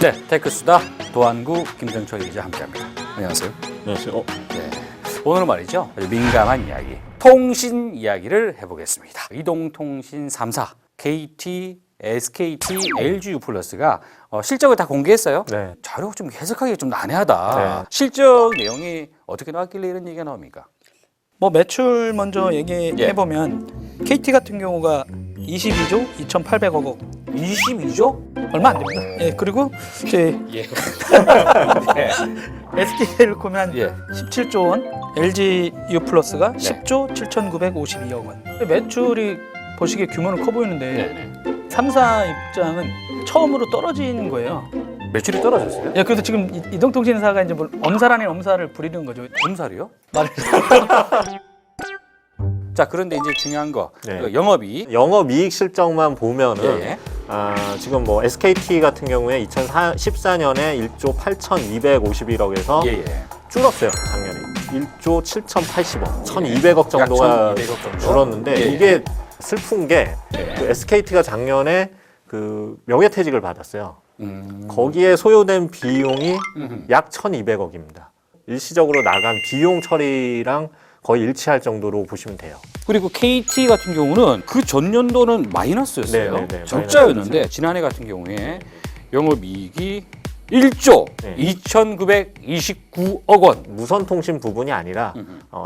네, 테크수다 도안구 김정철 기자 함께합니다. 안녕하세요. 안녕하세요. 네, 오늘은 말이죠. 아주 민감한 이야기, 통신 이야기를 해보겠습니다. 이동통신 3사, KT, SKT, LG유플러스가 실적을 다 공개했어요. 네. 자료가 좀 해석하기가 좀 난해하다. 네. 실적 내용이 어떻게 나왔길래 이런 얘기가 나옵니까? 뭐 매출 먼저 얘기해 보면 KT 같은 경우가 22조 2,800억 원 22조? 얼마 안 됩니다. 예, 그리고 이제 예. SK텔레콤이 예. 17조 원, LG유플러스가 네. 10조 7,952억 원. 매출이 보시기에 규모는 커 보이는데 네. 3사 입장은 처음으로 떨어진 거예요. 매출이 떨어졌어요? 예, 그래서 지금 이동통신사가 이제 뭐 엄살 아닌 엄살을 부리는 거죠. 엄살이요? 말을 자, 그런데 이제 중요한 거, 네. 그 영업이익. 영업이익 실적만 보면은 예. 지금 뭐 SKT 같은 경우에 2014년에 1조 8,251억에서 예. 줄었어요. 작년에 1조 7,080억, 1,200억 정도가 1,200억 정도? 줄었는데 예. 이게 슬픈 게 예. 그 SKT가 작년에 그 명예퇴직을 받았어요. 거기에 소요된 비용이 약 1,200억입니다. 일시적으로 나간 비용 처리랑 거의 일치할 정도로 보시면 돼요. 그리고 KT 같은 경우는 그 전년도는 마이너스였어요. 네네네, 적자였는데 지난해 같은 경우에 영업이익이 1조 네. 2,929억 원. 무선통신 부분이 아니라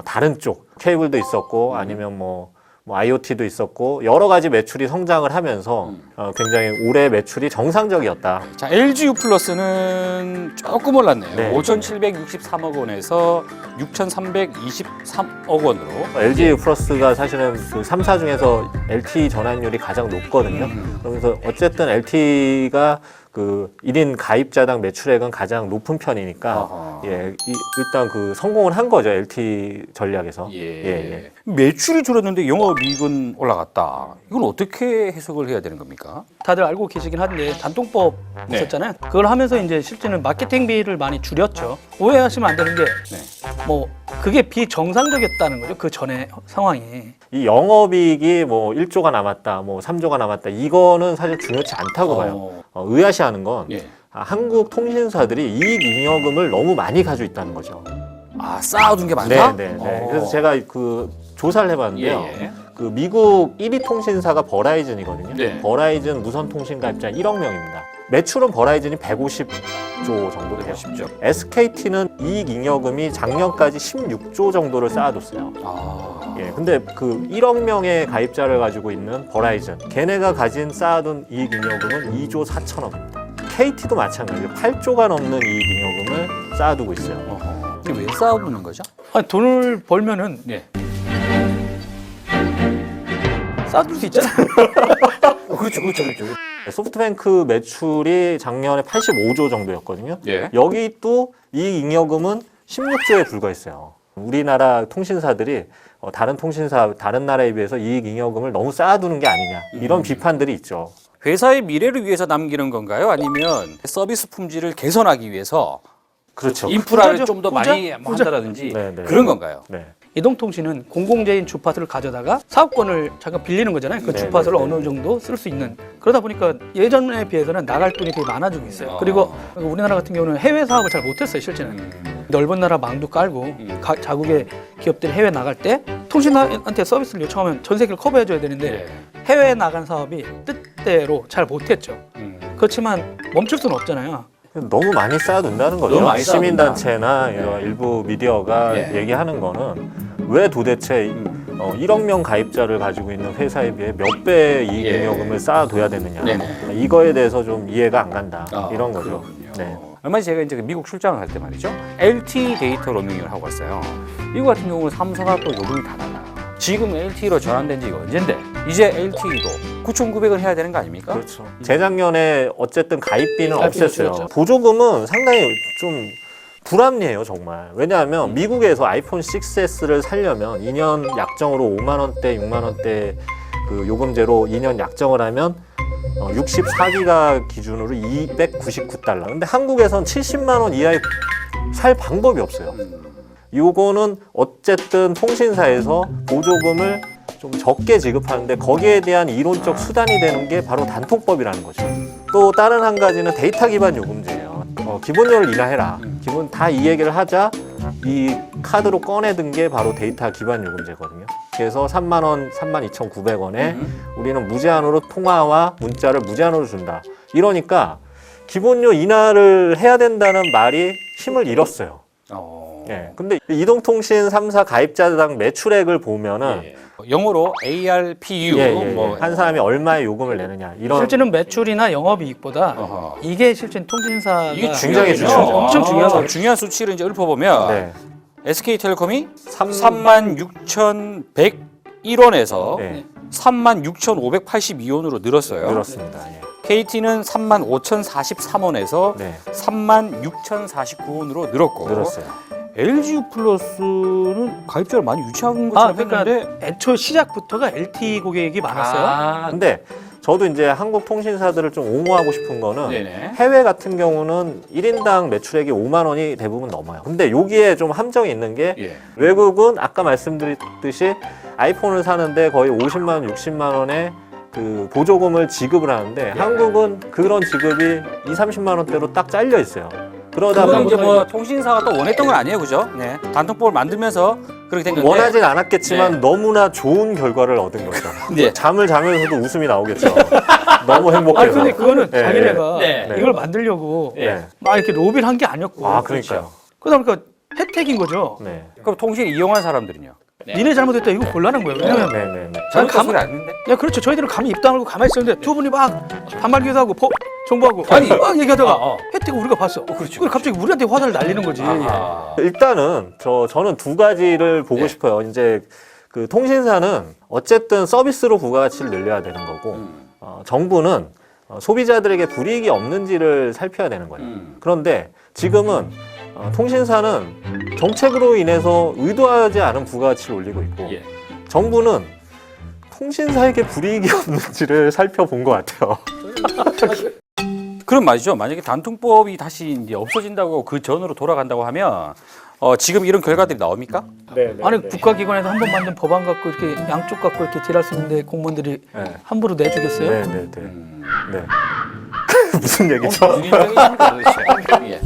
다른 쪽 케이블도 있었고 아니면 뭐 IoT도 있었고 여러 가지 매출이 성장을 하면서 굉장히 올해 매출이 정상적이었다. 자, LG유플러스는 조금 올랐네요. 네. 5,763억 원에서 6,323억 원으로. LG 플러스가 사실은 그 3사 중에서 LTE 전환율이 가장 높거든요. 그래서 어쨌든 LTE가 그 1인 가입자당 매출액은 가장 높은 편이니까 아하. 일단 그 성공을 한 거죠. LTE 전략에서. 예. 매출이 줄었는데 영업이익은 올라갔다. 이건 어떻게 해석을 해야 되는 겁니까? 다들 알고 계시긴 한데 단통법 네. 있었잖아요. 그걸 하면서 이제 실제는 마케팅비를 많이 줄였죠. 오해하시면 안 되는 게 뭐 그게 비정상적이었다는 거죠. 그 전에 상황이. 이 영업이익이 뭐 1조가 남았다, 뭐 3조가 남았다. 이거는 사실 중요치 않다고 봐요. 의아시하는 건 예. 한국 통신사들이 이익 잉여금을 너무 많이 가지고 있다는 거죠. 아, 쌓아둔 게 많다? 네. 그래서 제가 그 조사를 해봤는데요. 예. 그 미국 1위 통신사가 버라이즌이거든요. 네. 버라이즌 무선 통신 가입자 1억 명입니다. 매출은 버라이즌이 150조 정도 돼요. 쉽죠. SKT는 이익 잉여금이 작년까지 16조 정도를 쌓아뒀어요. 아. 예, 근데 그 1억 명의 가입자를 가지고 있는 버라이즌, 걔네가 가진 쌓아둔 이익 잉여금은 2조 4천억입니다. KT도 마찬가지예요. 8조가 넘는 이익 잉여금을 쌓아두고 있어요. 어허. 이게 왜 쌓아두는 거죠? 아니, 돈을 벌면은 예. 쌓아둘 수 있잖아요. 그렇죠. 소프트뱅크 매출이 작년에 85조 정도였거든요. 예. 여기 또 이익 잉여금은 16조에 불과했어요. 우리나라 통신사들이 다른 통신사, 다른 나라에 비해서 이익 잉여금을 너무 쌓아두는 게 아니냐 이런 비판들이 있죠. 회사의 미래를 위해서 남기는 건가요? 아니면 서비스 품질을 개선하기 위해서 그렇죠. 인프라를 후자죠. 좀 더 후자? 많이 한다든지 네. 그런 건가요? 네. 이동통신은 공공재인 주파수를 가져다가 사업권을 잠깐 빌리는 거잖아요. 그 네, 주파수를 네, 네. 어느 정도 쓸 수 있는. 그러다 보니까 예전에 비해서는 나갈 돈이 되게 많아지고 있어요. 그리고 우리나라 같은 경우는 해외 사업을 잘 못했어요, 실제는. 넓은 나라 망도 깔고 자국의 기업들이 해외 나갈 때 통신사한테 서비스를 요청하면 전 세계를 커버해줘야 되는데 해외에 나간 사업이 뜻대로 잘 못했죠. 그렇지만 멈출 수는 없잖아요. 너무 많이 쌓아둔다는 거죠. 너무 많이 시민단체나 이런 일부 미디어가 예. 얘기하는 거는 왜 도대체 1억 명 가입자를 가지고 있는 회사에 비해 몇 배의 이익 예. 잉여금을 쌓아둬야 되느냐. 네네. 이거에 대해서 좀 이해가 안 간다. 이런 거죠. 그렇군요. 네. 얼마 전에 제가 이제 미국 출장을 갈 때 말이죠. LTE 데이터 로밍을 하고 왔어요. 이거 같은 경우는 3사가 또 요금이 다 달라요. 지금 LTE로 전환된 지가 언젠데 이제 LTE도 9,900원 해야 되는 거 아닙니까? 그렇죠. 재작년에 어쨌든 가입비는 가입비는 없앴어요. 줄였죠. 보조금은 상당히 좀 불합리해요, 정말. 왜냐하면 미국에서 아이폰 6S를 살려면 2년 약정으로 5만 원대, 6만 원대 그 요금제로 2년 약정을 하면 64기가 기준으로 299달러. 근데 한국에선 70만 원 이하에 살 방법이 없어요. 요거는 어쨌든 통신사에서 보조금을 좀 적게 지급하는데 거기에 대한 이론적 수단이 되는 게 바로 단통법이라는 거죠. 또 다른 한 가지는 데이터 기반 요금제예요. 기본료를 인하해라. 기본 다 이 얘기를 하자 이 카드로 꺼내든 게 바로 데이터 기반 요금제거든요. 그래서 3만 원, 32,900원에 우리는 무제한으로 통화와 문자를 무제한으로 준다. 이러니까 기본료 인하를 해야 된다는 말이 힘을 잃었어요. 예. 근데 이동통신 3사 가입자당 매출액을 보면은 예. 영어로 ARPU 뭐 한 사람이 얼마의 요금을 내느냐 이런 실제는 매출이나 영업이익보다 어허. 이게 실제 통신사가 이게 굉장히 중요하죠. 중요하죠. 엄청 중요하거든요. 중요한 수치를 이제 읊어보면 네. SK텔레콤이 3 36,101원에서 네. 36,582원으로 늘었어요. 늘었습니다. 예. KT는 35,043원에서 네. 36,049원으로 늘었고 늘었어요. LG 플러스는 가입자를 많이 유치한 것처럼 그러니까 했는데 애초 시작부터가 LTE 고객이 많았어요. 근데 저도 이제 한국 통신사들을 좀 옹호하고 싶은 거는 네네. 해외 같은 경우는 1인당 매출액이 5만 원이 대부분 넘어요. 근데 여기에 좀 함정이 있는 게 예. 외국은 아까 말씀드렸듯이 아이폰을 사는데 거의 50만 원, 60만 원의 그 보조금을 지급을 하는데 한국은 그런 지급이 2, 30만 원대로 딱 잘려 있어요. 그러다 그건 이제 보니까 뭐 통신사가 또 원했던 건 아니에요, 그죠? 네. 단통법을 만들면서 그렇게 된 건데. 원하진 않았겠지만 네. 너무나 좋은 결과를 얻은 거죠. 네. 잠을 자면서도 웃음이 나오겠죠. 너무 아 행복해서. 근데 그거는 네. 자기네가 네. 이걸 만들려고 네. 막 이렇게 로비를 한 게 아니었고. 아, 그러니까요. 그러다 보니까 혜택인 거죠. 네. 그럼 통신 이용한 사람들은요? 니네 잘못했다 이거 곤란한 거예요. 왜냐면 네, 네, 네. 저는 감- 소리 안 했는데. 야 그렇죠. 저희들은 감히 입 다물고 가만히 있었는데 두 분이 막 반말 기사하고 정보하고 아니 막 얘기하다가 혜택을 우리가 봤어. 그렇죠. 그걸 갑자기 우리한테 화살을 날리는 거지. 아. 일단은 저는 두 가지를 보고 네. 싶어요. 이제 그 통신사는 어쨌든 서비스로 부가가치를 늘려야 되는 거고 정부는 소비자들에게 불이익이 없는지를 살펴야 되는 거예요. 그런데 지금은 통신사는 정책으로 인해서 의도하지 않은 부가가치를 올리고 있고 예. 정부는 통신사에게 불이익이 없는지를 살펴본 것 같아요. 그럼 말이죠. 만약에 단통법이 다시 이제 없어진다고 그 전으로 돌아간다고 하면 지금 이런 결과들이 나옵니까? 네, 아니 국가기관에서 한 번 만든 법안 갖고 이렇게 양쪽 갖고 이렇게 딜할 수 있는데 공무원들이 네. 함부로 내주겠어요? 네, 네, 네. 네. 무슨 얘기죠? 무슨 인정이십니까 도대체? 예.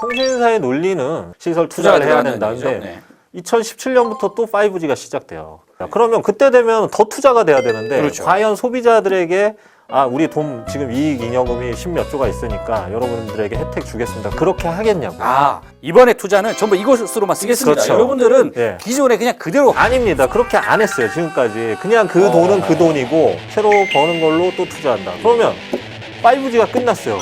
통신사의 논리는 시설 투자를 해야 된다는데 네. 2017년부터 또 5G가 시작돼요. 그러면 그때 되면 더 투자가 돼야 되는데 그렇죠. 과연 소비자들에게 우리 돈 지금 이익 잉여금이 10몇 조가 있으니까 여러분들에게 혜택 주겠습니다. 그렇게 하겠냐고. 이번에 투자는 전부 이것으로만 쓰겠습니다. 그렇죠. 여러분들은 예. 기존에 그냥 그대로 아닙니다. 그렇게 안 했어요. 지금까지. 그냥 그 돈은 그 돈이고 새로 버는 걸로 또 투자한다. 그러면 5G가 끝났어요.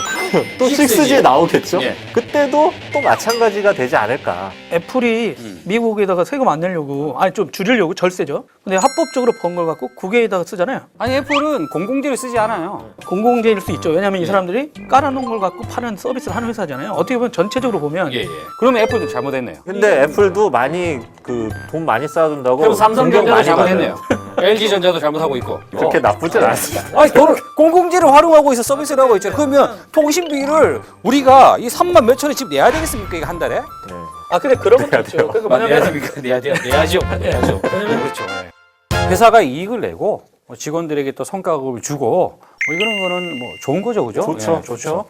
또 6G 나오겠죠? 예. 그때도 또 마찬가지가 되지 않을까. 애플이 미국에다가 세금 안 내려고 아니 좀 줄이려고 절세죠. 근데 합법적으로 번 걸 갖고 국외에다가 쓰잖아요. 아니 애플은 공공재를 쓰지 않아요. 공공재일 수 있죠. 왜냐하면 이 사람들이 깔아놓은 걸 갖고 파는 서비스를 하는 회사잖아요. 어떻게 보면 전체적으로 보면 그러면 애플도 잘못했네요. 근데 애플도 많이 돈 많이 쌓아둔다고 그럼 삼성전자도 많이 잘못했네요. LG전자도 잘못하고 있고. 그렇게 나쁘진 않습니다. 아니 돈을 공공재를 활용하고 있어 서비스를 하고 있잖아요. 그러면 통신비를 우리가 이 3만 몇 천에 집 내야 되겠습니까? 이게 한 달에? 네. 아 근데 그런 것도 있죠. 그러니까 뭐냐면 내야죠. 그렇죠. 회사가 이익을 내고 직원들에게 또 성과급을 주고 이런 거는 뭐 좋은 거죠, 그죠? 좋죠, 예, 좋죠.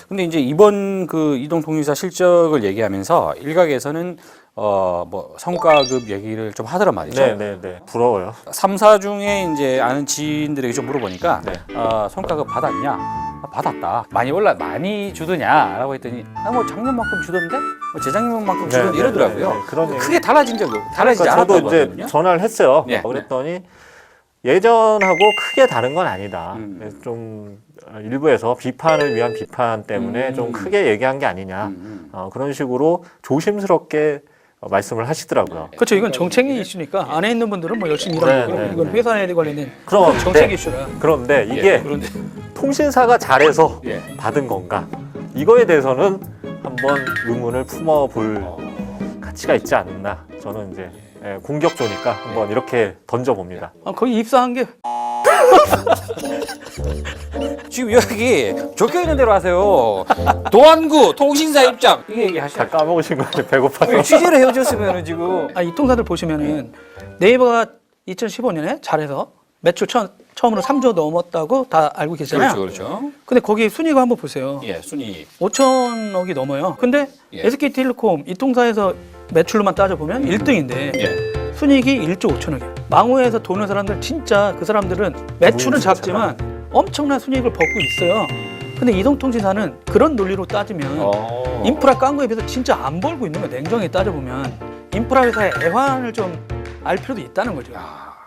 근데 이제 이번 그 이동통신사 실적을 얘기하면서 일각에서는 뭐 성과급 얘기를 좀 하더란 말이죠. 네, 네, 네. 부러워요. 3사 중에 이제 아는 지인들에게 좀 물어보니까 네. 성과급 받았냐? 받았다. 많이 주더냐라고 했더니 뭐 작년만큼 주던데, 뭐 재작년만큼 주던데 네, 이러더라고요. 네, 네, 그런 얘기. 크게 달라진 적이 달라지지 그러니까 저도 않았다고 이제 하거든요. 전화를 했어요. 네. 그랬더니 예전하고 크게 다른 건 아니다. 음. 그래서 좀 일부에서 비판을 위한 비판 때문에 좀 크게 얘기한 게 아니냐. 그런 식으로 조심스럽게 말씀을 하시더라고요. 그렇죠. 이건 정책이 이슈니까 안에 있는 분들은 뭐 열심히 일하는 네, 거고 네, 이건 네. 회사에 관련된 그럼 정책 네. 이슈라. 그런데 이게 그런데 통신사가 잘해서 예. 받은 건가? 이거에 대해서는 한번 의문을 품어볼 가치가 있지 않나. 저는 이제 공격조니까 한번 이렇게 던져봅니다. 거기 입사한 게 지금 여기 적혀 있는 대로 하세요. 도안구 통신사 입장 이 얘기 다 하셔. 까먹으신 거 같아요. 배고파서. 취재를 해오셨으면은 지금 이 통사들 보시면은 네이버가 2015년에 잘해서 매출 처음으로 3조 넘었다고 다 알고 계시잖아요. 그렇죠. 근데 거기 순위가 한번 보세요. 예, 순위. 5천억이 넘어요. 근데 예. SK텔레콤 이 통사에서 매출로만 따져보면 1등인데 예. 순이익이 1조 5천억이에요. 망우에서 도는 사람들 진짜 그 사람들은 매출은 작지만 엄청난 순이익을 벗고 있어요. 근데 이동통신사는 그런 논리로 따지면 인프라 깐 거에 비해서 진짜 안 벌고 있는 거예요. 냉정히 따져보면 인프라 회사의 애환을 좀 알 필요도 있다는 거죠.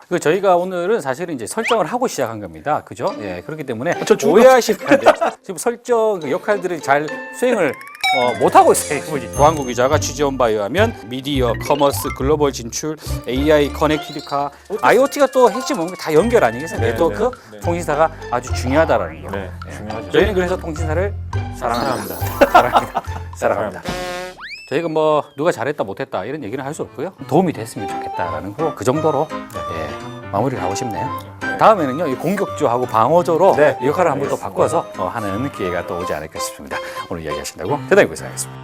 그 저희가 오늘은 사실은 이제 설정을 하고 시작한 겁니다. 그죠? 예, 그렇기 때문에 저 죽어. 오해하시면 안 돼요. 지금 설정 그 역할들을 잘 수행을 못하고 있어요. 고한국 기자가 취재원 바에 의하면 미디어, 커머스, 글로벌 진출, AI, 커넥티드카, IoT가 또 핵심 뭔가 다 연결 아니겠어요? 네트워크, 통신사가 아주 중요하다라는 거. 네, 중요하죠. 저희는 그래서 통신사를 사랑합니다. 사랑합니다. 저희가 뭐 누가 잘했다 못했다 이런 얘기는 할 수 없고요. 도움이 됐으면 좋겠다라는 거 그 정도로 예, 마무리를 하고 싶네요. 다음에는요 이 공격조하고 방어조로 네. 이 역할을 한번 또 바꿔서 하는 기회가 또 오지 않을까 싶습니다. 오늘 이야기하신다고 대단히 고생하셨습니다.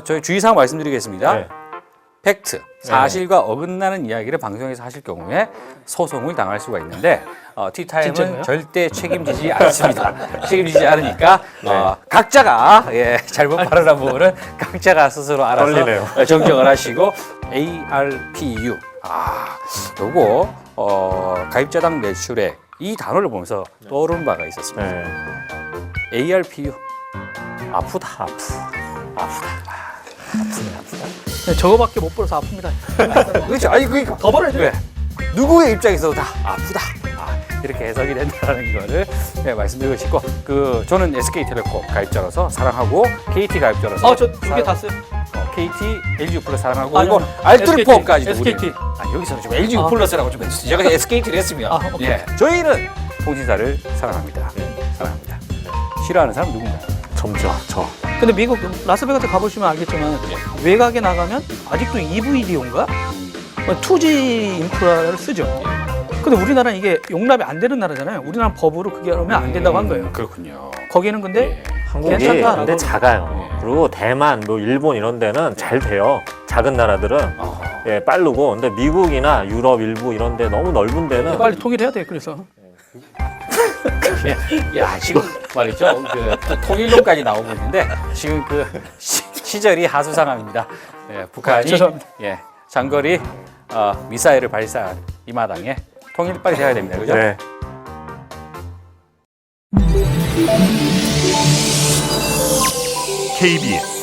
저희 주의사항 말씀드리겠습니다. 네. 팩트, 사실과 어긋나는 이야기를 방송에서 하실 경우에 소송을 당할 수가 있는데 티타임은 진짜요? 절대 책임지지 않습니다. 책임지지 않으니까 각자가 잘못 발언한 부분은 각자가 스스로 알아서 떨리네요. 정정을 하시고 ARPU 요거 가입자당 매출액 이 단어를 보면서 떠오르는 바가 있었습니다. 네. ARPU 아프다. 네, 저거밖에 못 벌어서 아픕니다. 그렇죠. 아니 그러니까 더 벌어야죠. 네. 누구의 입장에서도 다 아프다. 이렇게 해석이 된다는 거를 말씀드리고 싶고 저는 SK텔레콤 가입자로서 사랑하고 KT 가입자로서 저 두 개 다 써요. KT, LG 플러스 사랑하고 아니요. 이거 알뜰폰까지도 SKT. 여기서는 좀 LG 플러스라고 좀 해주세요. 제가 SKT를 했으면 오케이. 저희는 통신사를 사랑합니다. 사랑합니다. 싫어하는 사람 누군가요? 저. 근데 미국 라스베가스 가보시면 알겠지만 외곽에 나가면 아직도 EVDO인가? 2G 인프라를 쓰죠. 근데 우리나라는 이게 용납이 안 되는 나라잖아요. 우리나라 법으로 그게 하면 안 된다고 한 거예요. 그렇군요. 거기는 근데 한국이 괜찮다라고. 근데 작아요. 그리고 대만, 뭐 일본 이런 데는 잘 돼요. 작은 나라들은 빠르고. 근데 미국이나 유럽 일부 이런 데 너무 넓은 데는 빨리 통일해야 돼. 그래서 야 지금 말이죠. 통일론까지 나오고 있는데 지금 시절이 하수상황입니다. 북한이 죄송합니다. 장거리 미사일을 발사한 이 마당에 통일 빨리 돼야 됩니다. 그죠? 네. KBS